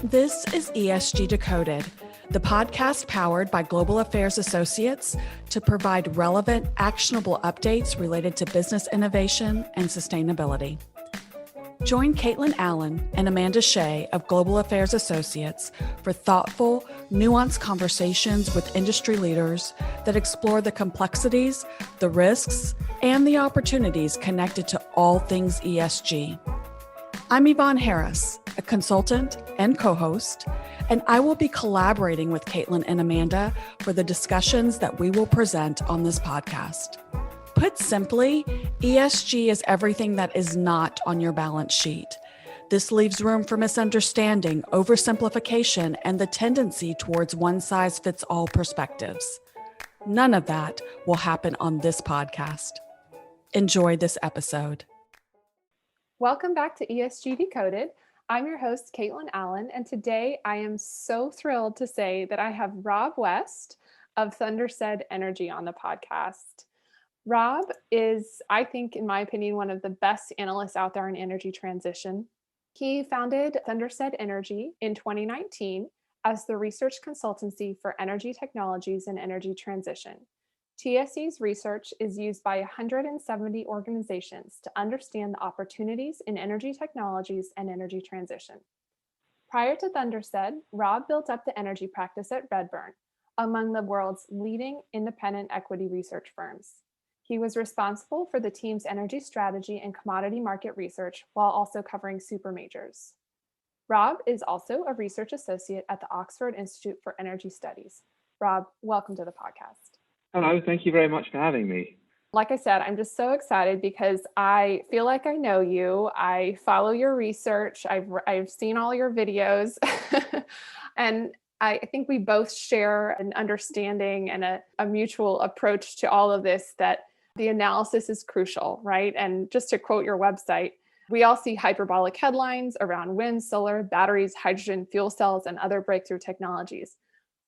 This is ESG Decoded, the podcast powered by Global Affairs Associates to provide relevant, actionable updates related to business innovation and sustainability. Join Kaitlyn Allen and Amanda Shea of Global Affairs Associates for thoughtful, nuanced conversations with industry leaders that explore the complexities, the risks, and the opportunities connected to all things ESG. I'm Yvonne Harris, a consultant and co-host, and I will be collaborating with Kaitlyn and Amanda for the discussions that we will present on this podcast. Put simply, ESG is everything that is not on your balance sheet. This leaves room for misunderstanding, oversimplification, and the tendency towards one-size-fits-all perspectives. None of that will happen on this podcast. Enjoy this episode. Welcome back to ESG Decoded. I'm your host, Kaitlyn Allen, and today I am so thrilled to say that I have Rob West of Thundersaid Energy on the podcast. Rob is, I think, in my opinion, one of the best analysts out there in energy transition. He founded Thundersaid Energy in 2019 as the research consultancy for energy technologies and energy transition. TSE's research is used by 170 organizations to understand the opportunities in energy technologies and energy transition. Prior to Thundersaid, Rob built up the energy practice at Redburn, among the world's leading independent equity research firms. He was responsible for the team's energy strategy and commodity market research while also covering super majors. Rob is also a research associate at the Oxford Institute for Energy Studies. Rob, welcome to the podcast. Hello, thank you very much for having me. Like I said, I'm just so excited because I feel like I know you. I follow your research. I've seen all your videos. And I think we both share an understanding and a mutual approach to all of this, that the analysis is crucial, right? And just to quote your website, we all see hyperbolic headlines around wind, solar, batteries, hydrogen, fuel cells, and other breakthrough technologies.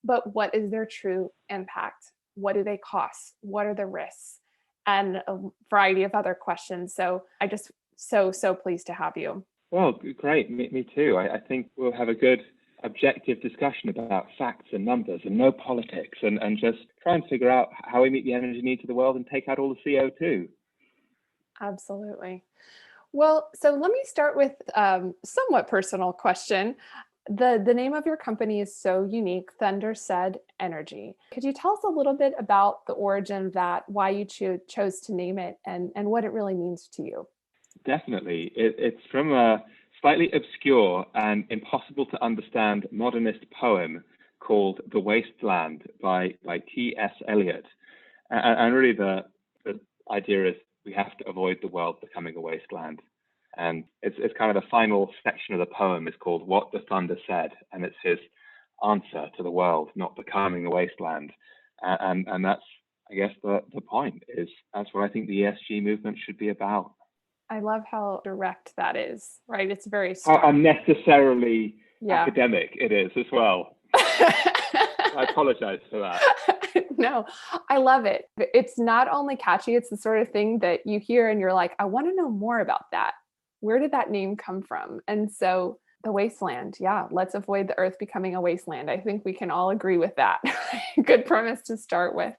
But what is their true impact? What do they cost? What are the risks? And a variety of other questions. So I just so pleased to have you. Well, great. Me too. I think we'll have a good objective discussion about facts and numbers and no politics and just try and figure out how we meet the energy needs of the world and take out all the CO2. Absolutely. Well, so let me start with somewhat personal question. The name of your company is so unique, Thundersaid Energy. Could you tell us a little bit about the origin of that, why you chose to name it, and what it really means to you? Definitely. It's from a slightly obscure and impossible to understand modernist poem called The Wasteland by T.S. Eliot. And really the idea is we have to avoid the world becoming a wasteland. And it's kind of the final section of the poem is called What the Thunder Said, and it's his answer to the world not becoming a wasteland. And that's, I guess, the point is that's what I think the ESG movement should be about. I love how direct that is, right? It's very strong. How unnecessarily academic it is as well. I apologize for that. No, I love it. It's not only catchy, it's the sort of thing that you hear and you're like, I want to know more about that. Where did that name come from? And so the wasteland, let's avoid the earth becoming a wasteland. I think we can all agree with that. Good premise to start with.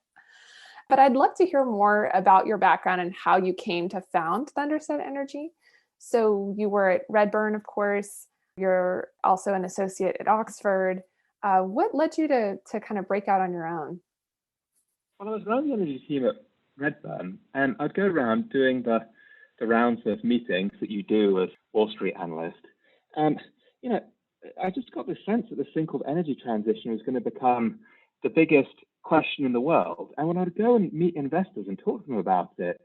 But I'd love to hear more about your background and how you came to found Thundersaid Energy. So you were at Redburn, of course. You're also an associate at Oxford. What led you to kind of break out on your own? Well, I was running the energy team at Redburn, and I'd go around doing the rounds of meetings that you do as Wall Street analyst. And, I just got this sense that this thing called energy transition was going to become the biggest question in the world. And when I'd go and meet investors and talk to them about it,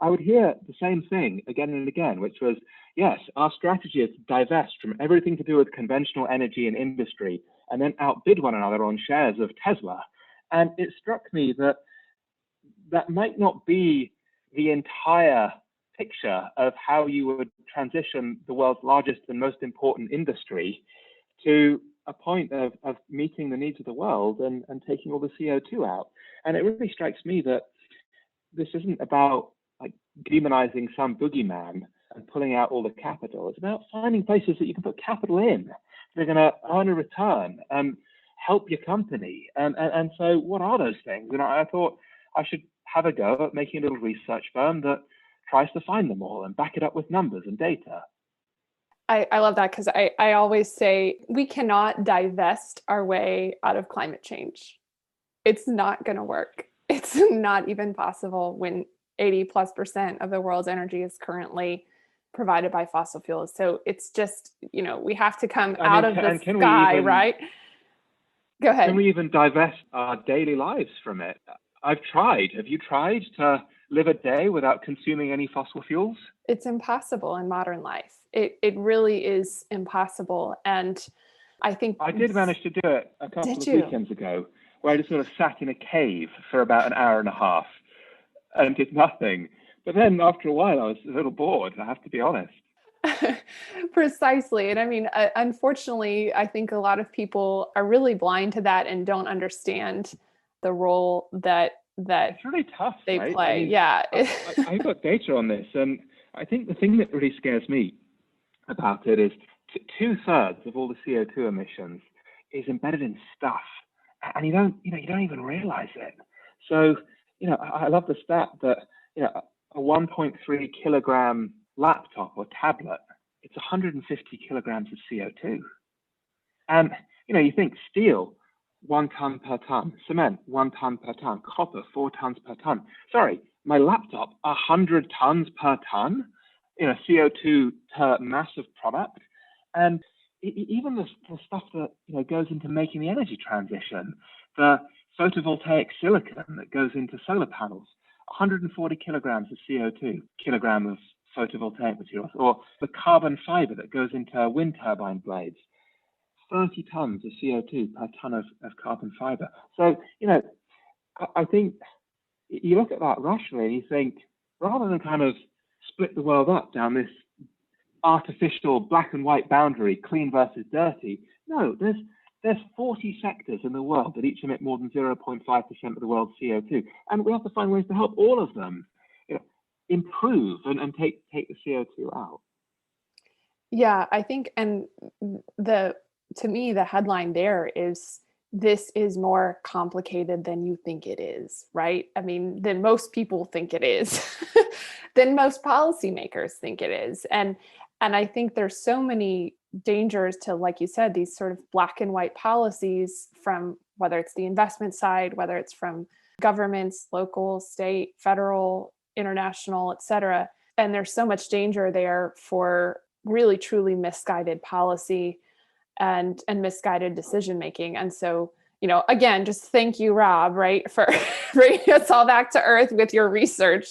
I would hear the same thing again and again, which was, yes, our strategy is to divest from everything to do with conventional energy and industry and then outbid one another on shares of Tesla. And it struck me that that might not be the entire picture of how you would transition the world's largest and most important industry to a point of meeting the needs of the world and taking all the CO2 out. And it really strikes me that this isn't about like demonizing some boogeyman and pulling out all the capital. It's about finding places that you can put capital in that are going to earn a return and help your company. And so what are those things? And I thought I should have a go at making a little research firm that tries to find them all and back it up with numbers and data. I love that, because I always say we cannot divest our way out of climate change. It's not going to work. It's not even possible when 80+% of the world's energy is currently provided by fossil fuels. So it's just, we have to come out of the sky, right? Go ahead. Can we even divest our daily lives from it? I've tried. Have you tried to live a day without consuming any fossil fuels? It's impossible in modern life. It really is impossible. And I think I did manage to do it a couple of weekends ago, where I just sort of sat in a cave for about an hour and a half and did nothing. But then after a while, I was a little bored, I have to be honest. Precisely. And I mean, unfortunately, I think a lot of people are really blind to that and don't understand the role that it's really tough, they right? play. I mean, yeah. I've got data on this, and I think the thing that really scares me about it is 2/3 of all the CO2 emissions is embedded in stuff, and you don't even realize it. So, I love the stat that, a 1.3 kilogram laptop or tablet, it's 150 kilograms of CO2. And, you think steel, 1 ton per ton, cement, 1 ton per ton, copper, 4 tons per ton. Sorry, my laptop, 100 tons per ton, CO2 per massive product. And even the stuff that, goes into making the energy transition, the photovoltaic silicon that goes into solar panels, 140 kilograms of CO2, kilogram of photovoltaic materials, or the carbon fiber that goes into wind turbine blades, 30 tons of CO2 per ton of carbon fiber. So, I think you look at that rationally and you think, rather than kind of split the world up down this artificial black and white boundary, clean versus dirty, no, there's 40 sectors in the world that each emit more than 0.5% of the world's CO2. And we have to find ways to help all of them improve and take the CO2 out. Yeah, I think, and to me, the headline there is, this is more complicated than you think it is, right? I mean, than most people think it is, than most policymakers think it is. And I think there's so many dangers to, like you said, these sort of black and white policies, from whether it's the investment side, whether it's from governments, local, state, federal, international, et cetera. And there's so much danger there for really truly misguided policy and misguided decision making. And so, again, just thank you, Rob, right, for bringing us all back to earth with your research.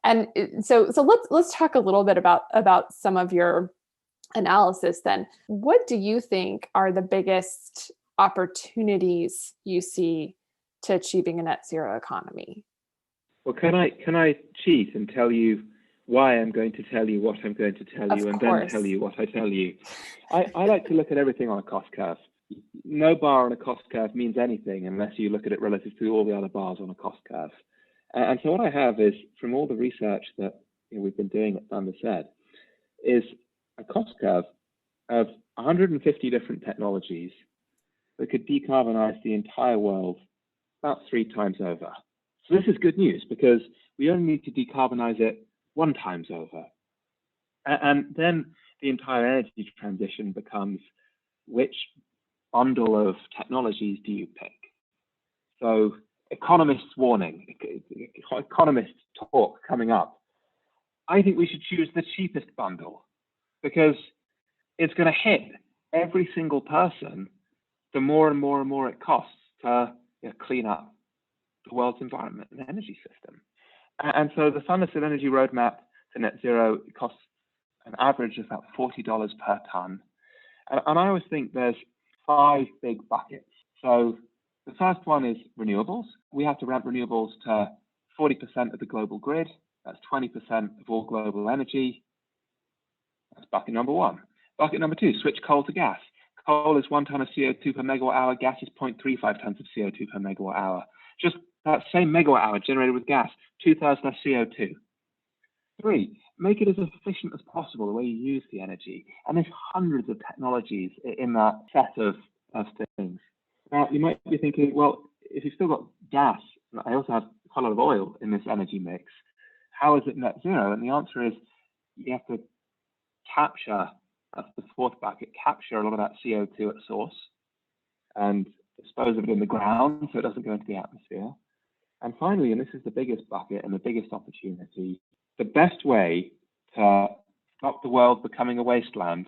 And so let's talk a little bit about some of your analysis then. What do you think are the biggest opportunities you see to achieving a net zero economy? Well, can I cheat and tell you why I'm going to tell you what I'm going to tell you, and then tell you what I tell you? I like to look at everything on a cost curve. No bar on a cost curve means anything unless you look at it relative to all the other bars on a cost curve. And so what I have is, from all the research that we've been doing at Thunder Said, is a cost curve of 150 different technologies that could decarbonize the entire world about 3 times over. So this is good news, because we only need to decarbonize it 1 time over. And then the entire energy transition becomes, which bundle of technologies do you pick? So economists warning, economist talk coming up. I think we should choose the cheapest bundle, because it's going to hit every single person the more and more and more it costs to clean up the world's environment and energy system. And so the Thunder Said Energy Roadmap to net zero costs an average of about $40 per ton. And I always think there's 5 big buckets. So the first one is renewables. We have to ramp renewables to 40% of the global grid. That's 20% of all global energy. That's bucket number 1. Bucket number 2, switch coal to gas. Coal is 1 ton of CO2 per megawatt hour. Gas is 0.35 tons of CO2 per megawatt hour. Just that same megawatt hour generated with gas, 2/3 less CO2. 3, make it as efficient as possible the way you use the energy. And there's hundreds of technologies in that set of things. Now, you might be thinking, well, if you've still got gas, I also have quite a lot of oil in this energy mix, how is it net zero? And the answer is you have to capture, that's the fourth bucket, capture a lot of that CO2 at source and dispose of it in the ground so it doesn't go into the atmosphere. And finally, and this is the biggest bucket and the biggest opportunity, the best way to stop the world becoming a wasteland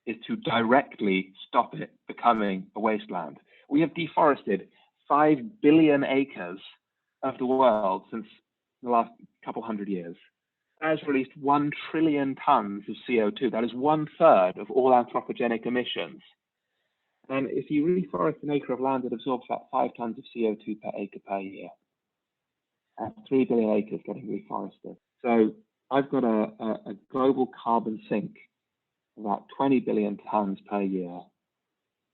is to directly stop it becoming a wasteland. We have deforested 5 billion acres of the world since the last couple hundred years. That has released 1 trillion tons of CO2. That is 1/3 of all anthropogenic emissions. And if you reforest an acre of land, it absorbs about 5 tons of CO2 per acre per year. That's 3 billion acres getting reforested. So I've got a global carbon sink of about 20 billion tons per year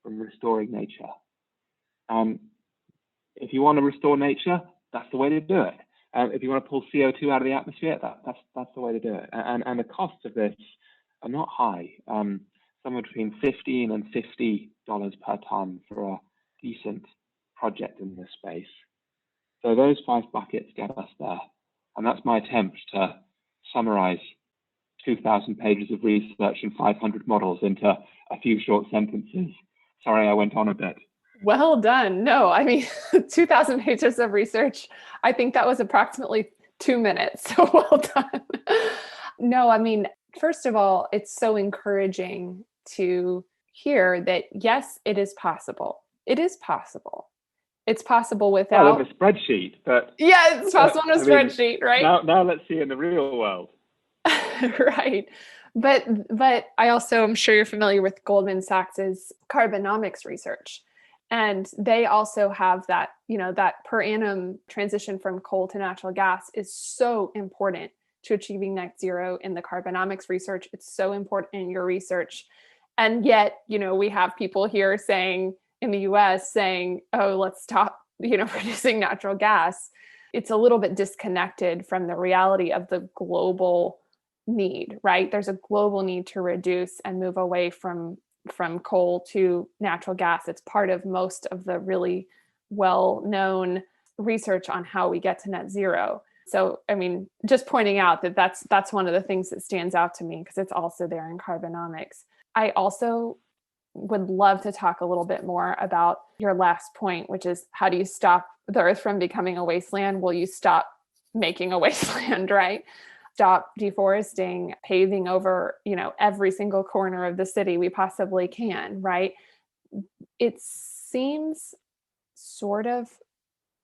from restoring nature. And if you want to restore nature, that's the way to do it. If you want to pull CO2 out of the atmosphere, that's the way to do it. And the costs of this are not high. Somewhere between $15 and $50 per ton for a decent project in this space. So those 5 buckets get us there. And that's my attempt to summarize 2,000 pages of research and 500 models into a few short sentences. Sorry, I went on a bit. Well done. No, I mean, 2,000 pages of research. I think that was approximately 2 minutes. So well done. No, I mean, first of all, it's so encouraging to hear that, yes, it is possible. It is possible. It's possible without... Well, in a spreadsheet, but... Yeah, it's possible in a spreadsheet, right? Now let's see in the real world. Right. But I also am sure you're familiar with Goldman Sachs's carbonomics research. And they also have that, that per annum transition from coal to natural gas is so important to achieving net zero in the carbonomics research. It's so important in your research. And yet, we have people here saying, in the US saying, oh, let's stop, producing natural gas. It's a little bit disconnected from the reality of the global need, right? There's a global need to reduce and move away from coal to natural gas. It's part of most of the really well-known research on how we get to net zero. So, I mean, just pointing out that that's one of the things that stands out to me because it's also there in carbonomics. I also would love to talk a little bit more about your last point, which is how do you stop the earth from becoming a wasteland? Well, you stop making a wasteland, right? Stop deforesting, paving over, every single corner of the city we possibly can, right? It seems sort of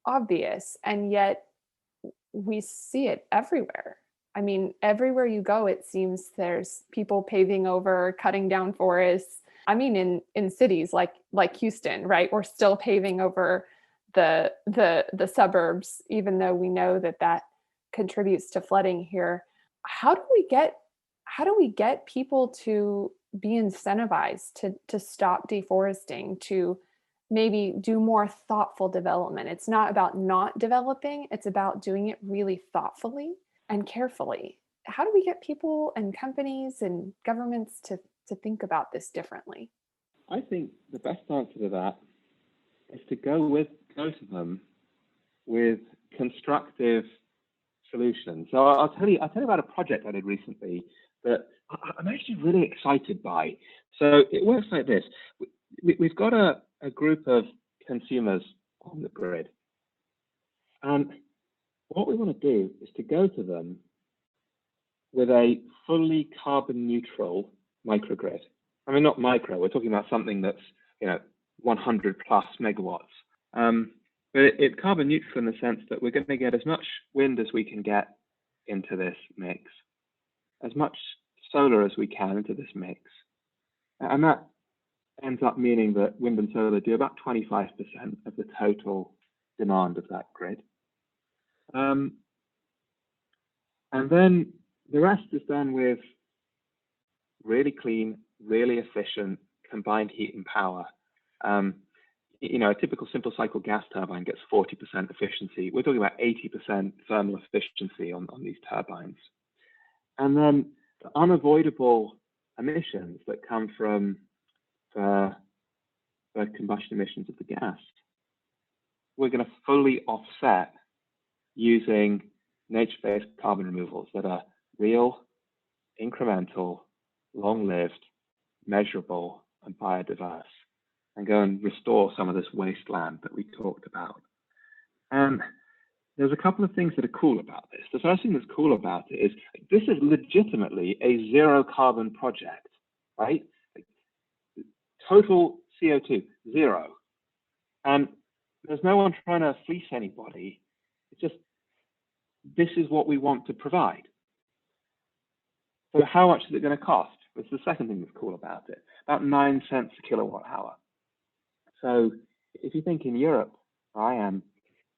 obvious, and yet we see it everywhere. I mean, everywhere you go, it seems there's people paving over, cutting down forests. I mean, in cities like Houston, right? We're still paving over the suburbs, even though we know that contributes to flooding here. How do we get people to be incentivized to stop deforesting, to maybe do more thoughtful development? It's not about not developing, it's about doing it really thoughtfully and carefully. How do we get people and companies and governments to think about this differently? I think the best answer to that is to go to them with constructive solutions. So I'll tell you about a project I did recently that I'm actually really excited by. So it works like this. We've got a group of consumers on the grid. And what we want to do is to go to them with a fully carbon neutral microgrid. I mean, not micro, we're talking about something that's, 100 plus megawatts. But it's carbon neutral in the sense that we're going to get as much wind as we can get into this mix, as much solar as we can into this mix. And that ends up meaning that wind and solar do about 25% of the total demand of that grid. And then the rest is done with really clean, really efficient combined heat and power. A typical simple cycle gas turbine gets 40% efficiency. We're talking about 80% thermal efficiency on these turbines. And then the unavoidable emissions that come from the combustion emissions of the gas, we're going to fully offset using nature-based carbon removals that are real, incremental, long-lived, measurable, and biodiverse, and go and restore some of this wasteland that we talked about. And there's a couple of things that are cool about this. The first thing that's cool about it is this is legitimately a zero carbon project, right? Total CO2, zero. And there's no one trying to fleece anybody. It's just, this is what we want to provide. So how much is it going to cost? That's the second thing that's cool about it. About 9 cents a kilowatt hour. So if you think in Europe, where I am,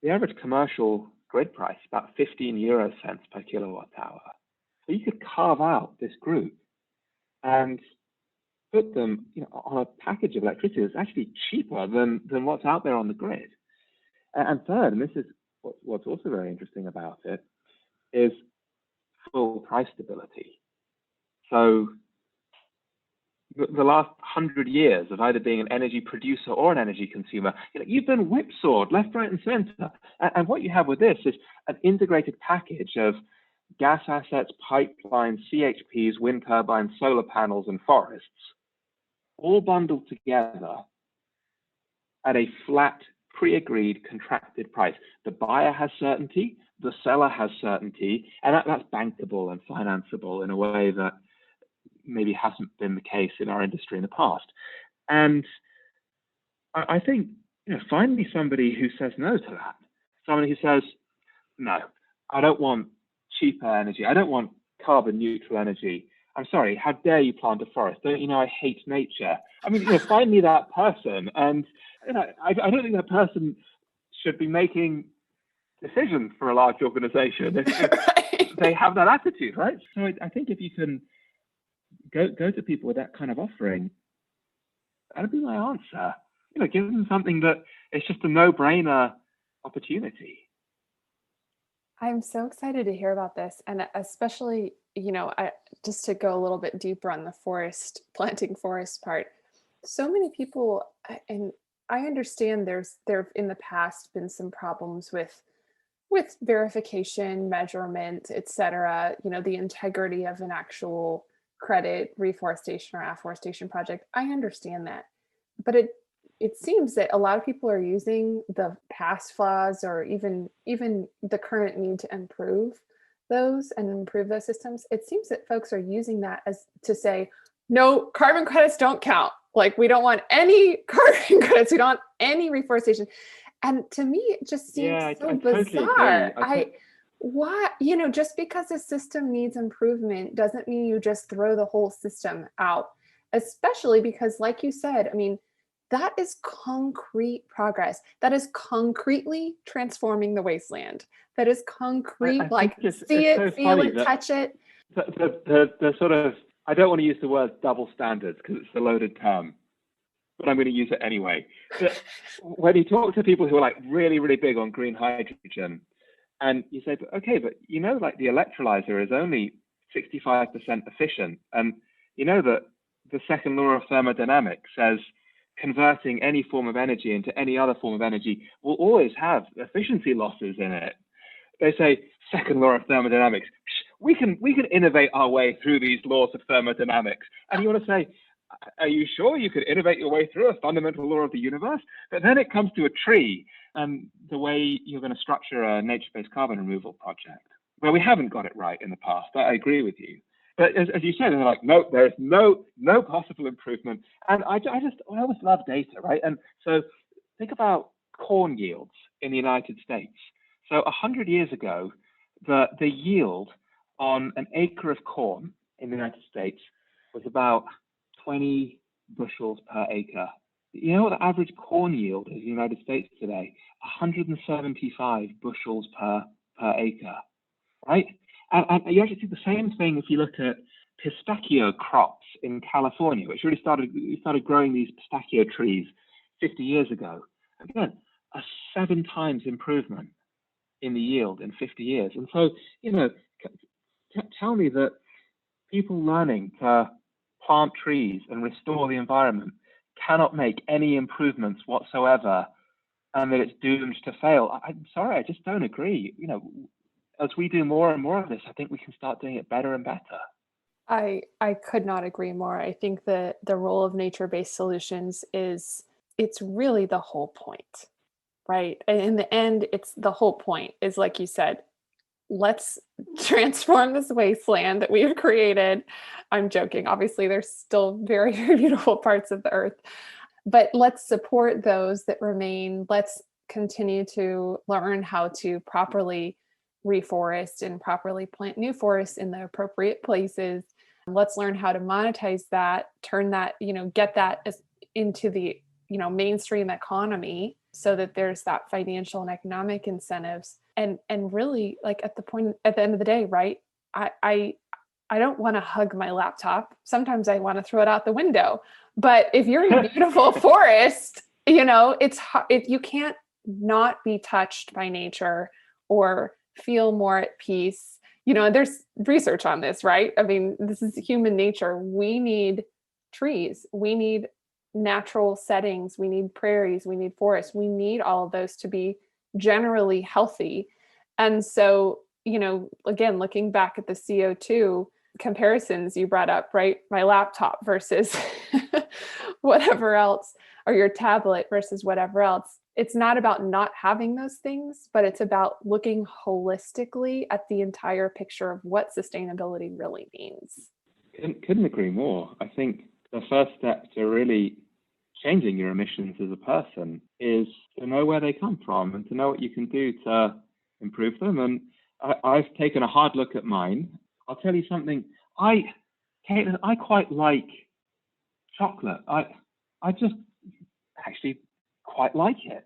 the average commercial grid price is about 15 euro cents per kilowatt hour. So you could carve out this group and put them, on a package of electricity that's actually cheaper than what's out there on the grid. And third, and this is what's also very interesting about it, is full price stability. So the last 100 years of either being an energy producer or an energy consumer, you've been whipsawed left, right, and center. And what you have with this is an integrated package of gas assets, pipelines, CHPs, wind turbines, solar panels, and forests, all bundled together at a flat, pre-agreed, contracted price. The buyer has certainty, the seller has certainty, and that's bankable and financeable in a way that maybe hasn't been the case in our industry in the past. And I think, find me somebody who says no to that. Somebody who says, no, I don't want cheaper energy. I don't want carbon neutral energy. I'm sorry, how dare you plant a forest? Don't you know I hate nature? I mean, find me that person. And, I don't think that person should be making decisions for a large organization if they have that attitude, right? So I think if you can go to people with that kind of offering, that'd be my answer. Give them something that it's just a no-brainer opportunity. I'm so excited to hear about this. And especially, just to go a little bit deeper on the planting forest part, so many people, and I understand there have in the past been some problems with verification, measurement, et cetera, the integrity of an actual credit reforestation or afforestation project. I understand that. But it seems that a lot of people are using the past flaws or even the current need to improve those systems. It seems that folks are using that as to say, no, carbon credits don't count. Like, we don't want any carbon credits. We don't want any reforestation. And to me, it just seems so bizarre. Why, just because a system needs improvement doesn't mean you just throw the whole system out, especially because, like you said, I mean, that is concrete progress. That is concretely transforming the wasteland. That is concrete, see it, feel it, touch it. The sort of, I don't want to use the word double standards because it's a loaded term, but I'm going to use it anyway. But when you talk to people who are really, really big on green hydrogen, and you say, okay, but the electrolyzer is only 65% efficient. And that the second law of thermodynamics says converting any form of energy into any other form of energy will always have efficiency losses in it. They say, second law of thermodynamics, we can innovate our way through these laws of thermodynamics. And you want to say, are you sure you could innovate your way through a fundamental law of the universe? But then it comes to a tree and the way you're going to structure a nature-based carbon removal project, where we haven't got it right in the past. I agree with you. But as you said, they're like, no, there is no possible improvement. And I always love data, right? And so think about corn yields in the United States. So 100 years ago, the yield on an acre of corn in the United States was about 20 bushels per acre. You know what the average corn yield is in the United States today? 175 bushels per acre, right? And you actually see the same thing if you look at pistachio crops in California, which really started growing these pistachio trees 50 years ago. Again, a 7 times improvement in the yield in 50 years. And so, tell me that people learning to plant trees and restore the environment cannot make any improvements whatsoever, and that it's doomed to fail. I'm sorry, I just don't agree. As we do more and more of this, I think we can start doing it better and better. I could not agree more. I think that the role of nature-based solutions it's really the whole point, right? And in the end, it's the whole point is, like you said, let's transform this wasteland that we've created. I'm joking. Obviously, there's still very, very beautiful parts of the earth, but let's support those that remain. Let's continue to learn how to properly reforest and properly plant new forests in the appropriate places. Let's learn how to monetize that, turn that, get that into the, mainstream economy so that there's that financial and economic incentives. And really, like, at the end of the day, right? I don't want to hug my laptop. Sometimes I want to throw it out the window. But if you're in a beautiful forest, you can't not be touched by nature or feel more at peace. There's research on this, right? I mean, this is human nature. We need trees. We need natural settings. We need prairies. We need forests. We need all of those to be generally healthy. And so, again, looking back at the CO2 comparisons you brought up, right? My laptop versus whatever else, or your tablet versus whatever else. It's not about not having those things, but it's about looking holistically at the entire picture of what sustainability really means. Couldn't agree more. I think the first step to really changing your emissions as a person is to know where they come from and to know what you can do to improve them. And I've taken a hard look at mine. I'll tell you something. Kaitlyn, I quite like chocolate. I just actually quite like it.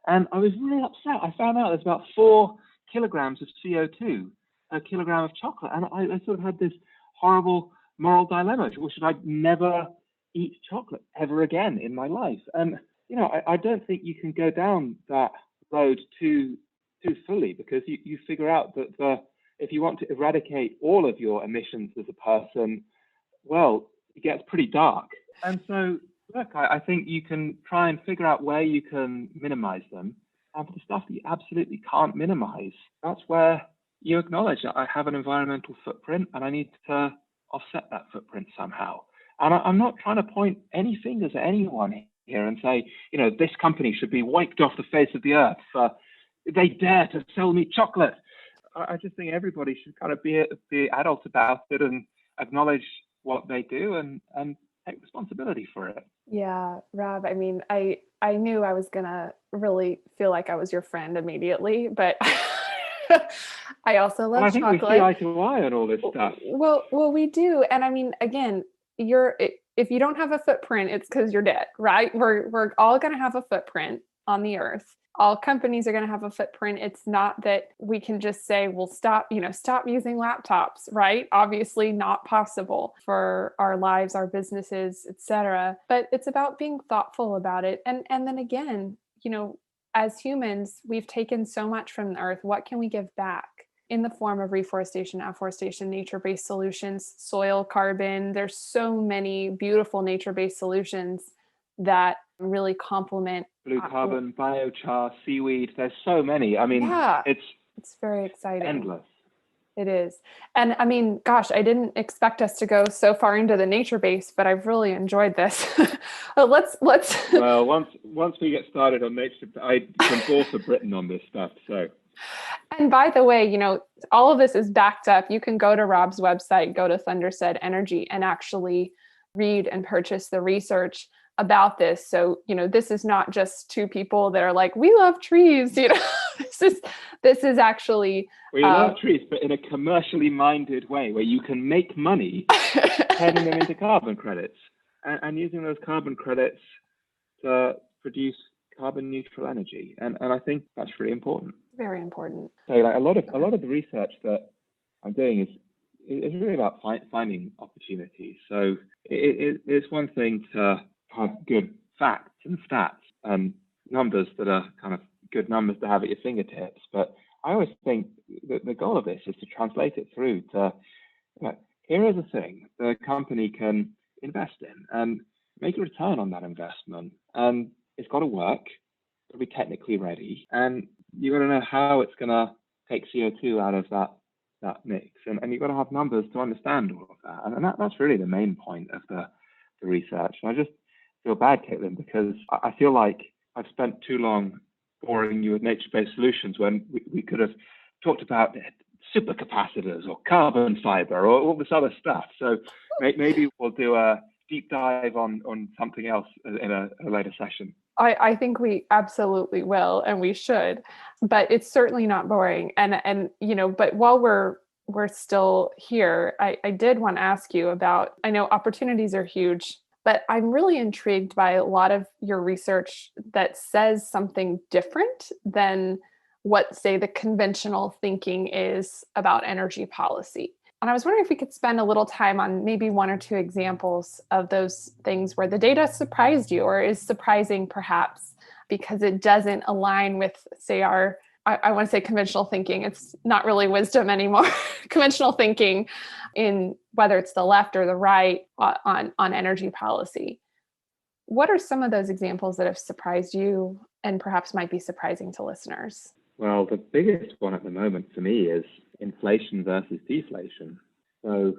And I was really upset. I found out there's about 4 kilograms of CO2 a kilogram of chocolate. And I sort of had this horrible moral dilemma. Should I never eat chocolate ever again in my life? And, I don't think you can go down that road too fully, because you figure out that if you want to eradicate all of your emissions as a person, well, it gets pretty dark. And so, look, I think you can try and figure out where you can minimize them. And for the stuff that you absolutely can't minimize, that's where you acknowledge that I have an environmental footprint and I need to offset that footprint somehow. And I'm not trying to point any fingers at anyone here and say, this company should be wiped off the face of the earth. They dare to sell me chocolate. I just think everybody should kind of be adult about it and acknowledge what they do and take responsibility for it. Yeah, Rob, I mean, I knew I was gonna really feel like I was your friend immediately, but I also love chocolate. I think we see eye to eye on all this stuff. Well, we do. And I mean, again, if you don't have a footprint, it's because you're dead, right? We're all gonna have a footprint on the earth. All companies are going to have a footprint. It's not that we can just say, well, stop using laptops, right? Obviously not possible for our lives, our businesses, etc. But it's about being thoughtful about it. And then again, as humans, we've taken so much from the earth. What can we give back in the form of reforestation, afforestation, nature-based solutions, soil carbon? There's so many beautiful nature-based solutions that really complement blue carbon, biochar, seaweed. There's so many. I mean, it's very exciting. Endless. It is. And I mean, gosh, I didn't expect us to go so far into the nature base, but I've really enjoyed this. let's Well, once we get started on nature, I can bore for Britain on this stuff. So. And by the way, all of this is backed up. You can go to Rob's website, go to Thunderset Energy, and actually read and purchase the research about this. So, this is not just two people that are like, we love trees, this is actually we love trees, but in a commercially minded way where you can make money turning them into carbon credits and using those carbon credits to produce carbon neutral energy. And I think that's really important. Very important. So like a lot of the research that I'm doing is really about finding opportunities. So it's one thing to have good facts and stats and numbers that are kind of good numbers to have at your fingertips. But I always think that the goal of this is to translate it through to, here is a thing the company can invest in and make a return on that investment. And it's got to work, it's got to be technically ready, and you got to know how it's going to take CO2 out of that mix. And you've got to have numbers to understand all of that. And that's really the main point of the research. And I just feel bad, Kaitlyn, because I feel like I've spent too long boring you with nature-based solutions when we could have talked about supercapacitors or carbon fiber or all this other stuff. So maybe we'll do a deep dive on something else in a later session. I think we absolutely will, and we should, but it's certainly not boring. And but while we're still here, I did want to ask you about, I know opportunities are huge, but I'm really intrigued by a lot of your research that says something different than what, say, the conventional thinking is about energy policy. And I was wondering if we could spend a little time on maybe one or two examples of those things where the data surprised you or is surprising perhaps because it doesn't align with, say, I want to say conventional thinking. It's not really wisdom anymore. Conventional thinking in whether it's the left or the right on energy policy. What are some of those examples that have surprised you and perhaps might be surprising to listeners? Well, the biggest one at the moment for me is inflation versus deflation. So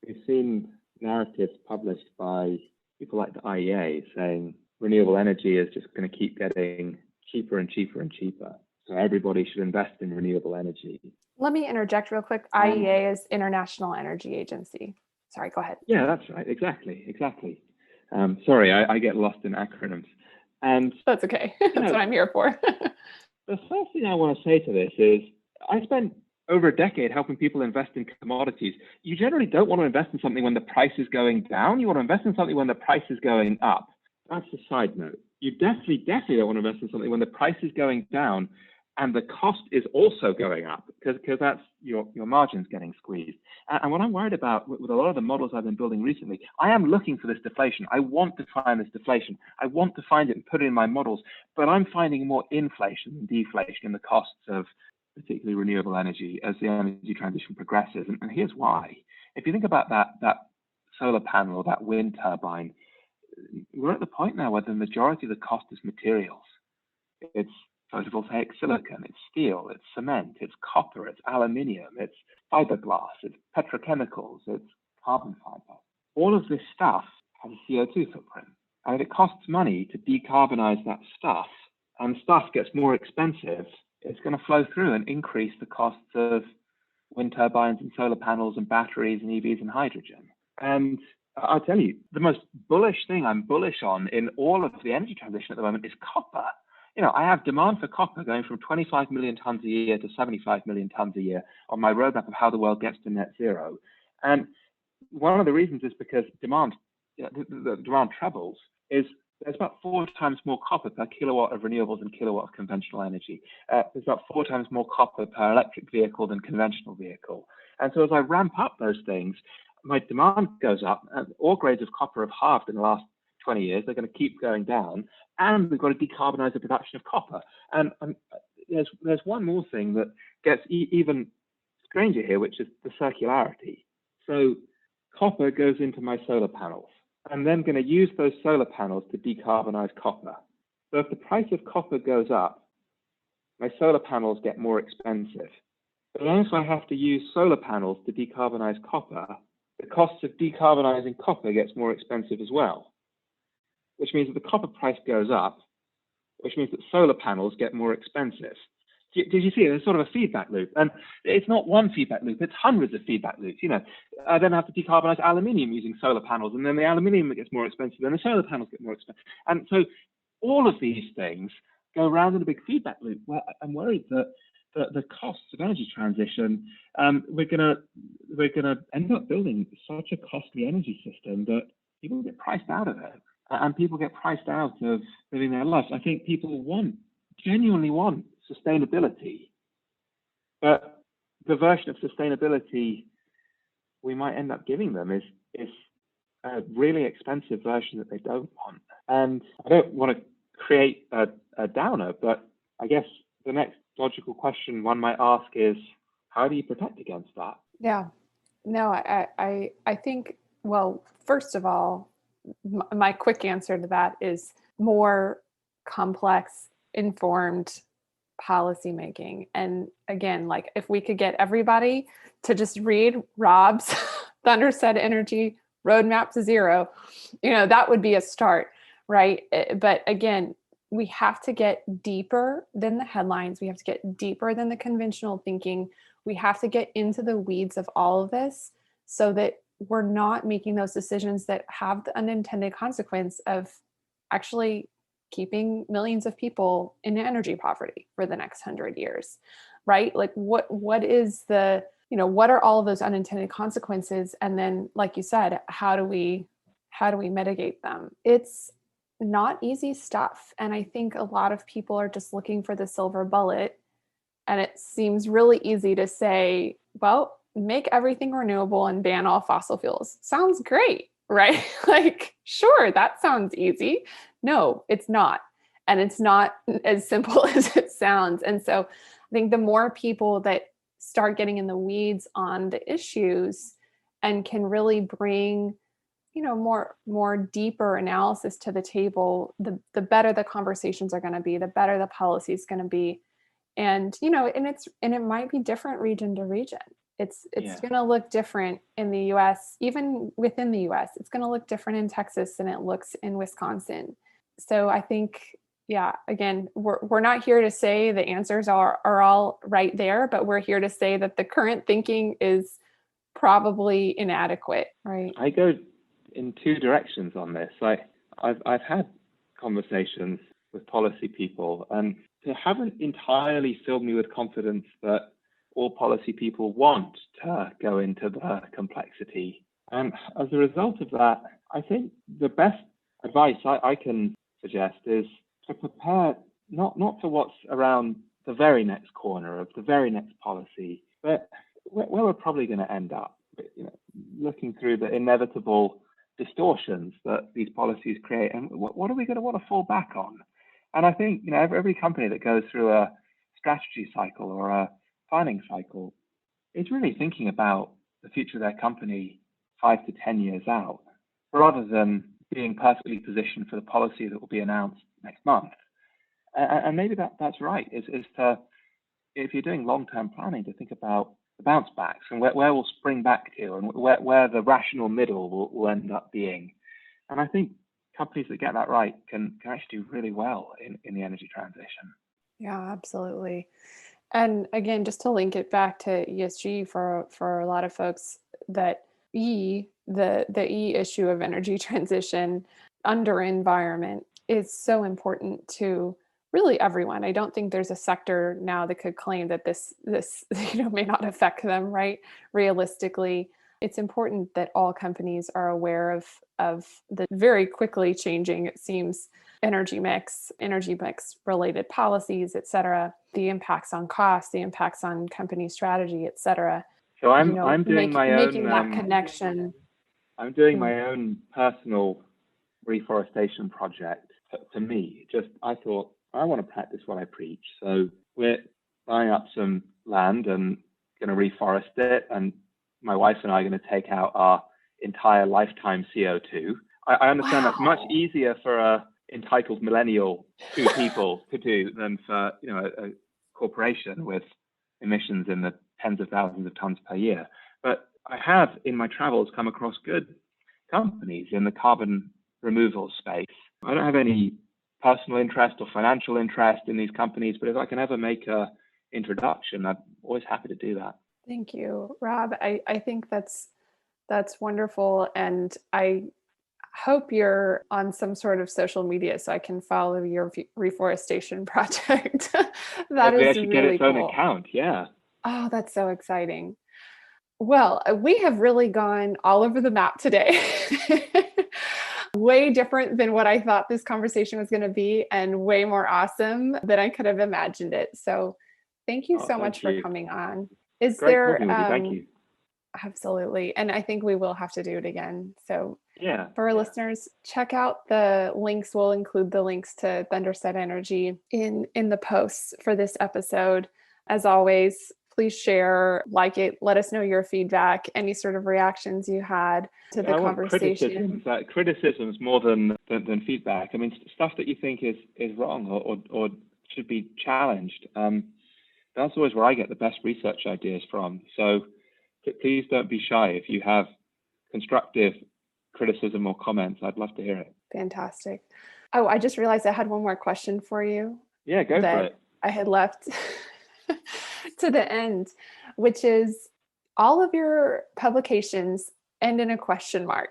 we've seen narratives published by people like the IEA saying renewable energy is just going to keep getting cheaper and cheaper and cheaper. So everybody should invest in renewable energy. Let me interject real quick. IEA is International Energy Agency. Sorry, go ahead. Yeah, that's right. Exactly. Sorry, I get lost in acronyms. And that's okay. That's what I'm here for. The first thing I want to say to this is I spent over a decade helping people invest in commodities. You generally don't want to invest in something when the price is going down. You want to invest in something when the price is going up. That's a side note. You definitely don't want to invest in something when the price is going down and the cost is also going up, because that's your margins getting squeezed. And what I'm worried about with a lot of the models I've been building recently, I am looking for this deflation. I want to find this deflation. I want to find it and put it in my models, but I'm finding more inflation than deflation in the costs of particularly renewable energy as the energy transition progresses. And here's why. If you think about that solar panel or that wind turbine, we're at the point now where the majority of the cost is materials. It's photovoltaic silicon, it's steel, it's cement, it's copper, it's aluminium, it's fiberglass, it's petrochemicals, it's carbon fiber. All of this stuff has a CO2 footprint. And if it costs money to decarbonize that stuff, and stuff gets more expensive, it's going to flow through and increase the costs of wind turbines and solar panels and batteries and EVs and hydrogen. And I'll tell you, the most bullish thing I'm bullish on in all of the energy transition at the moment is copper. I have demand for copper going from 25 million tons a year to 75 million tons a year on my roadmap of how the world gets to net zero. And one of the reasons is because demand, the demand trebles, is there's about 4 times more copper per kilowatt of renewables and kilowatt of conventional energy. There's about 4 times more copper per electric vehicle than conventional vehicle. And so as I ramp up those things, my demand goes up, and all grades of copper have halved in the last 20 years. They're going to keep going down, and we've got to decarbonize the production of copper. And there's one more thing that gets even stranger here, which is the circularity. So copper goes into my solar panels. I'm then going to use those solar panels to decarbonize copper. So if the price of copper goes up, my solar panels get more expensive. But then if I have to use solar panels to decarbonize copper, the cost of decarbonizing copper gets more expensive as well, which means that the copper price goes up, which means that solar panels get more expensive. Did you see it? There's sort of a feedback loop. And it's not one feedback loop, it's hundreds of feedback loops. I then have to decarbonize aluminium using solar panels, and then the aluminium gets more expensive, and the solar panels get more expensive. And so all of these things go around in a big feedback loop where I'm worried that the costs of energy transition, we're gonna end up building such a costly energy system that people get priced out of it, and people get priced out of living their lives. I think people genuinely want sustainability, but the version of sustainability we might end up giving them is a really expensive version that they don't want. And I don't want to create a downer, but I guess the next logical question one might ask is, how do you protect against that? Yeah. No, I think, well, first of all, my quick answer to that is more complex, informed policymaking. And again, like if we could get everybody to just read Rob's Thunderset Energy Roadmap to Zero, that would be a start, right? But again, we have to get deeper than the headlines. We have to get deeper than the conventional thinking. We have to get into the weeds of all of this so that we're not making those decisions that have the unintended consequence of actually keeping millions of people in energy poverty for the next 100 years, right? Like what is what are all of those unintended consequences? And then, like you said, how do we mitigate them? It's not easy stuff. And I think a lot of people are just looking for the silver bullet. And it seems really easy to say, well, make everything renewable and ban all fossil fuels. Sounds great, right? Like, sure, that sounds easy. No, it's not. And it's not as simple as it sounds. And so I think the more people that start getting in the weeds on the issues and can really bring more deeper analysis to the table, the better the conversations are going to be, the better the policy is going to be. And it might be different region to region. It's going to look different in the US, even within the US. It's going to look different in Texas than it looks in Wisconsin. So I think, again, we're not here to say the answers are all right there, but we're here to say that the current thinking is probably inadequate, right? I go in two directions on this. I've had conversations with policy people, and they haven't entirely filled me with confidence that all policy people want to go into the complexity. And as a result of that, I think the best advice I can suggest is to prepare not for what's around the very next corner of the very next policy, but where we're probably going to end up. Looking through the inevitable distortions that these policies create, and what are we going to want to fall back on? And I think every company that goes through a strategy cycle or a planning cycle is really thinking about the future of their company 5 to 10 years out, rather than being perfectly positioned for the policy that will be announced next month. And maybe that's right. Is to, if you're doing long-term planning, to think about the bounce backs and where we'll spring back to, and where the rational middle will end up being. And I think companies that get that right can actually do really well in the energy transition. Yeah, absolutely. And again, just to link it back to ESG for a lot of folks, that the E issue of energy transition under environment is so important to really everyone. I don't think there's a sector now that could claim that this may not affect them, right? Realistically, it's important that all companies are aware of the very quickly changing, it seems, energy mix related policies, et cetera, the impacts on cost, the impacts on company strategy, et cetera. So I'm doing making that connection. I'm doing my own personal reforestation project. To me, I thought, I want to practice what I preach. So we're buying up some land and going to reforest it. And my wife and I are going to take out our entire lifetime CO2. I understand That's much easier for a entitled millennial, two people to do than for a corporation with emissions in the tens of thousands of tons per year. But I have in my travels come across good companies in the carbon removal space. I don't have any personal interest or financial interest in these companies, but if I can ever make a introduction, I'm always happy to do that. Thank you, Rob. I think that's wonderful. And I hope you're on some sort of social media so I can follow your reforestation project. That is really get its cool. own account, yeah. Oh, that's so exciting. Well, we have really gone all over the map today. Way different than what I thought this conversation was going to be, and way more awesome than I could have imagined it. So thank you so much for coming on. Is Great there talking with you. Thank you. Absolutely. And I think we will have to do it again. So for our yeah. listeners, check out the links. We'll include the links to Thunderset Energy in the posts for this episode. As always, Please share, like it, let us know your feedback, any sort of reactions you had to the conversation. Criticisms more than feedback. I mean, stuff that you think is wrong or should be challenged. That's always where I get the best research ideas from. So please don't be shy. If you have constructive criticism or comments, I'd love to hear it. Fantastic. Oh, I just realized I had one more question for you. Yeah, go for it. I had left to the end, which is all of your publications end in a question mark.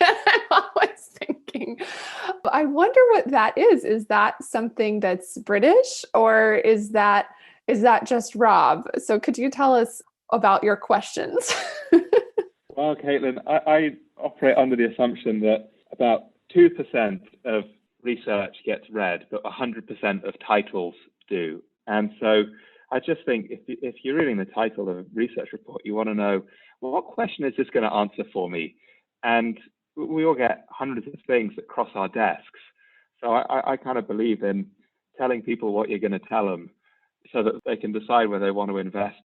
I'm always thinking, I wonder what that is. Is that something that's British, or is that just Rob? So could you tell us about your questions? Well, Kaitlyn, I operate under the assumption that about 2% of research gets read, but 100% of titles do. And so I just think if you're reading the title of a research report, you want to know, well, what question is this going to answer for me? And we all get hundreds of things that cross our desks. So I kind of believe in telling people what you're going to tell them so that they can decide whether they want to invest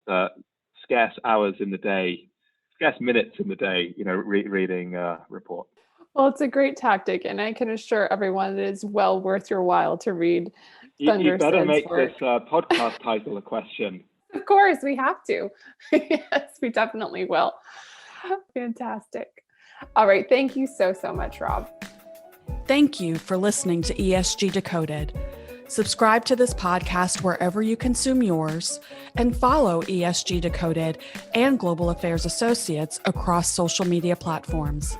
scarce hours in the day, scarce minutes in the day, reading a report. Well, it's a great tactic, and I can assure everyone that it's well worth your while to read Thundersed's You better make work. This podcast title a question. Of course, we have to. Yes, we definitely will. Fantastic. All right. Thank you so much, Rob. Thank you for listening to ESG Decoded. Subscribe to this podcast wherever you consume yours, and follow ESG Decoded and Global Affairs Associates across social media platforms.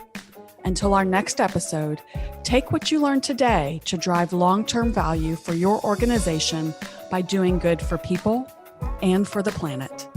Until our next episode, take what you learned today to drive long-term value for your organization by doing good for people and for the planet.